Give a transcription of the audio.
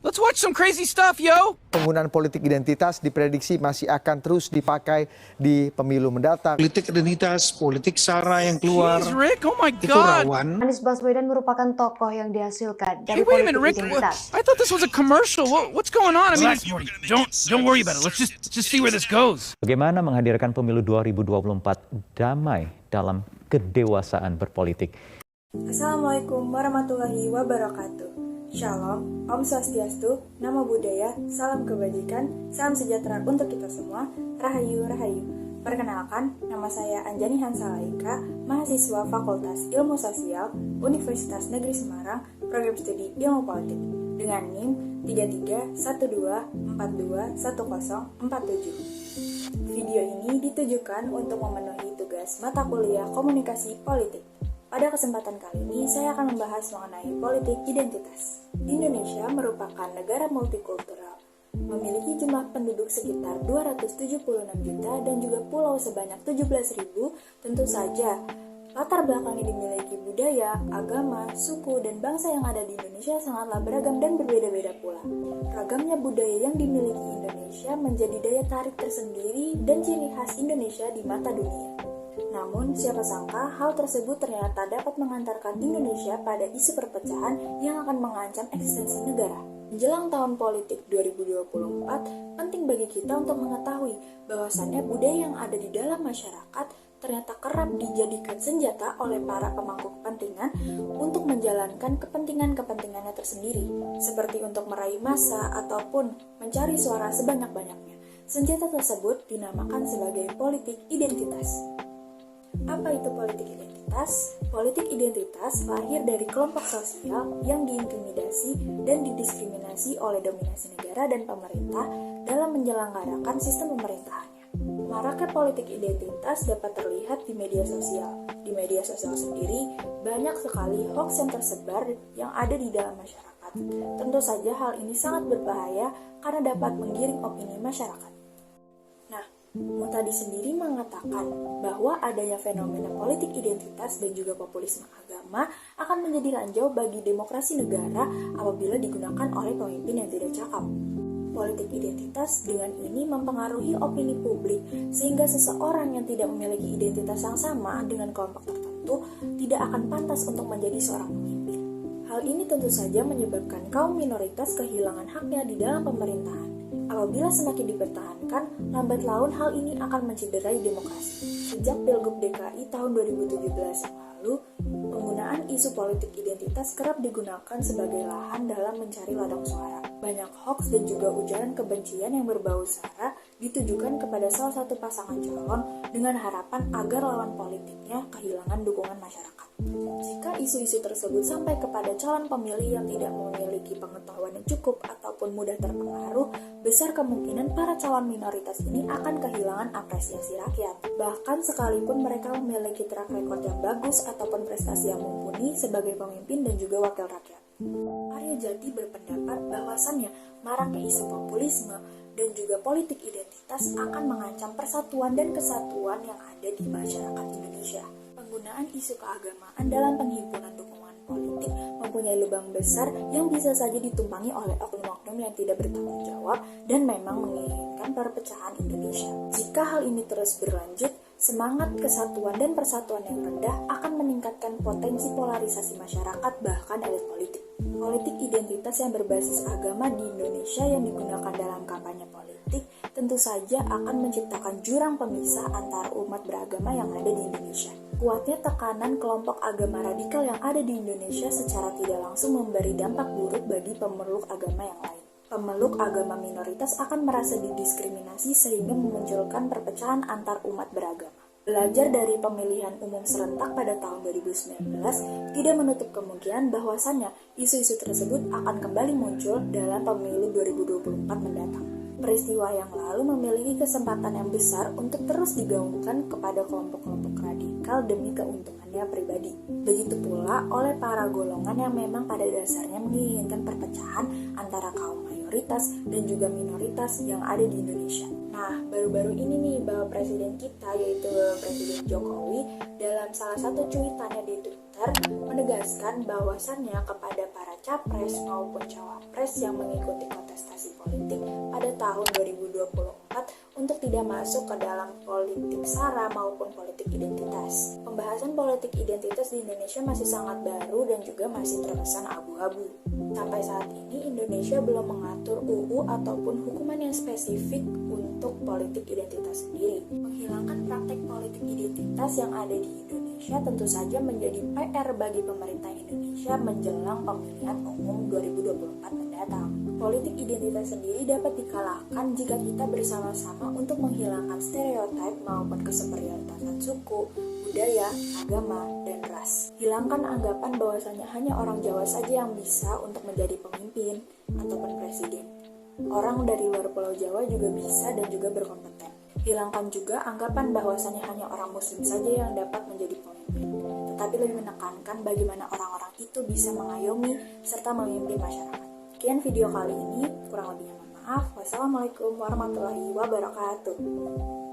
Let's watch some crazy stuff, yo! Penggunaan politik identitas diprediksi masih akan terus dipakai di pemilu mendatang. Politik identitas, politik SARA yang keluar, Jeez, Rick, oh my itu God! rawan. Anies Baswedan merupakan tokoh yang dihasilkan Hey, dari wait a minute, politik Rick. identitas. I thought this was a commercial. What's going on? I mean, Relax, Morty. Don't worry about it. Let's just see where this goes. Bagaimana menghadirkan pemilu 2024 damai dalam kedewasaan berpolitik? Assalamualaikum warahmatullahi wabarakatuh. Shalom, Om Swastiastu, Namo Buddhaya, Salam Kebajikan, Salam Sejahtera untuk kita semua, Rahayu Rahayu. Perkenalkan, nama saya Anjani Hansalaika, mahasiswa Fakultas Ilmu Sosial, Universitas Negeri Semarang, Program Studi Ilmu Politik, dengan NIM 3312421047. Video ini ditujukan untuk memenuhi tugas mata kuliah Komunikasi Politik. Pada kesempatan kali ini, saya akan membahas mengenai politik identitas. Indonesia merupakan negara multikultural, memiliki jumlah penduduk sekitar 276 juta dan juga pulau sebanyak 17.000. Tentu saja, latar belakang yang dimiliki budaya, agama, suku, dan bangsa yang ada di Indonesia sangatlah beragam dan berbeda-beda pula. Ragamnya budaya yang dimiliki Indonesia menjadi daya tarik tersendiri dan ciri khas Indonesia di mata dunia. Namun, siapa sangka hal tersebut ternyata dapat mengantarkan Indonesia pada isu perpecahan yang akan mengancam eksistensi negara. Menjelang tahun politik 2024, penting bagi kita untuk mengetahui bahwasannya budaya yang ada di dalam masyarakat ternyata kerap dijadikan senjata oleh para pemangku kepentingan untuk menjalankan kepentingan-kepentingannya tersendiri, seperti untuk meraih massa ataupun mencari suara sebanyak-banyaknya. Senjata tersebut dinamakan sebagai politik identitas. Apa itu politik identitas? Politik identitas lahir dari kelompok sosial yang diintimidasi dan didiskriminasi oleh dominasi negara dan pemerintah dalam menyelenggarakan sistem pemerintahannya. Maraknya politik identitas dapat terlihat di media sosial. Di media sosial sendiri, banyak sekali hoax yang tersebar yang ada di dalam masyarakat. Tentu saja hal ini sangat berbahaya karena dapat menggiring opini masyarakat. Mutadi sendiri mengatakan bahwa adanya fenomena politik identitas dan juga populisme agama akan menjadi ranjau bagi demokrasi negara apabila digunakan oleh pemimpin yang tidak cakap. Politik identitas dengan ini mempengaruhi opini publik sehingga seseorang yang tidak memiliki identitas yang sama dengan kelompok tertentu tidak akan pantas untuk menjadi seorang pemimpin. Hal ini tentu saja menyebabkan kaum minoritas kehilangan haknya di dalam pemerintahan. Apabila semakin dipertahankan, lambat laun hal ini akan mencederai demokrasi. Sejak Pilgub DKI tahun 2017 yang lalu, penggunaan isu politik identitas kerap digunakan sebagai lahan dalam mencari ladang suara. Banyak hoax dan juga ujaran kebencian yang berbau sara ditujukan kepada salah satu pasangan calon dengan harapan agar lawan politiknya kehilangan dukungan masyarakat. Jika isu-isu tersebut sampai kepada calon pemilih yang tidak memiliki pengetahuan yang cukup ataupun mudah terpengaruh, besar kemungkinan para calon minoritas ini akan kehilangan apresiasi rakyat. Bahkan sekalipun mereka memiliki track record yang bagus ataupun prestasi yang mumpuni sebagai pemimpin dan juga wakil rakyat. Arya Jati berpendapat bahwasannya maraknya isu populisme dan juga politik identitas akan mengancam persatuan dan kesatuan yang ada di masyarakat Indonesia. Penggunaan isu keagamaan dalam penghimpunan dukungan politik mempunyai lubang besar yang bisa saja ditumpangi oleh oknum-oknum yang tidak bertanggung jawab dan memang menginginkan perpecahan Indonesia. Jika hal ini terus berlanjut, semangat kesatuan dan persatuan yang rendah akan meningkatkan potensi polarisasi masyarakat bahkan elit politik. Politik identitas yang berbasis agama di Indonesia yang digunakan dalam kampanye politik tentu saja akan menciptakan jurang pemisah antara umat beragama yang ada di Indonesia. Kuatnya tekanan kelompok agama radikal yang ada di Indonesia secara tidak langsung memberi dampak buruk bagi pemeluk agama yang lain. Pemeluk agama minoritas akan merasa didiskriminasi sehingga memunculkan perpecahan antar umat beragama. Belajar dari pemilihan umum serentak pada tahun 2019 tidak menutup kemungkinan bahwasannya isu-isu tersebut akan kembali muncul dalam pemilu 2024 mendatang. Peristiwa yang lalu memiliki kesempatan yang besar untuk terus digaungkan kepada kelompok-kelompok radikal demi keuntungannya pribadi. Begitu pula oleh para golongan yang memang pada dasarnya menginginkan perpecahan antara kaum mayoritas dan juga minoritas yang ada di Indonesia. Nah, baru-baru ini nih Bapak Presiden kita yaitu Presiden Jokowi dalam salah satu cuitannya di Twitter menegaskan bahwasannya kepada para capres maupun cawapres yang mengikuti kontestasi politik pada tahun 2024 untuk tidak masuk ke dalam politik sara maupun politik identitas. Pembahasan politik identitas di Indonesia masih sangat baru dan juga masih terkesan abu-abu. Sampai saat ini Indonesia belum mengatur UU ataupun hukuman yang spesifik untuk politik identitas sendiri. Menghilangkan praktek politik identitas yang ada di Indonesia tentu saja menjadi PR bagi pemerintah Indonesia menjelang pemilihan umum 2024 mendatang. Politik identitas sendiri dapat dikalahkan jika kita bersama-sama untuk menghilangkan stereotip maupun kesuperioritasan suku, budaya, agama, dan ras. Hilangkan anggapan bahwasanya hanya orang Jawa saja yang bisa untuk menjadi pemimpin ataupun presiden. Orang dari luar Pulau Jawa juga bisa dan juga berkompeten. Hilangkan juga anggapan bahwasanya hanya orang Muslim saja yang dapat menjadi pemimpin, tetapi lebih menekankan bagaimana orang-orang itu bisa mengayomi serta memimpin masyarakat. Sekian video kali ini, kurang lebihnya mohon maaf. Wassalamualaikum warahmatullahi wabarakatuh.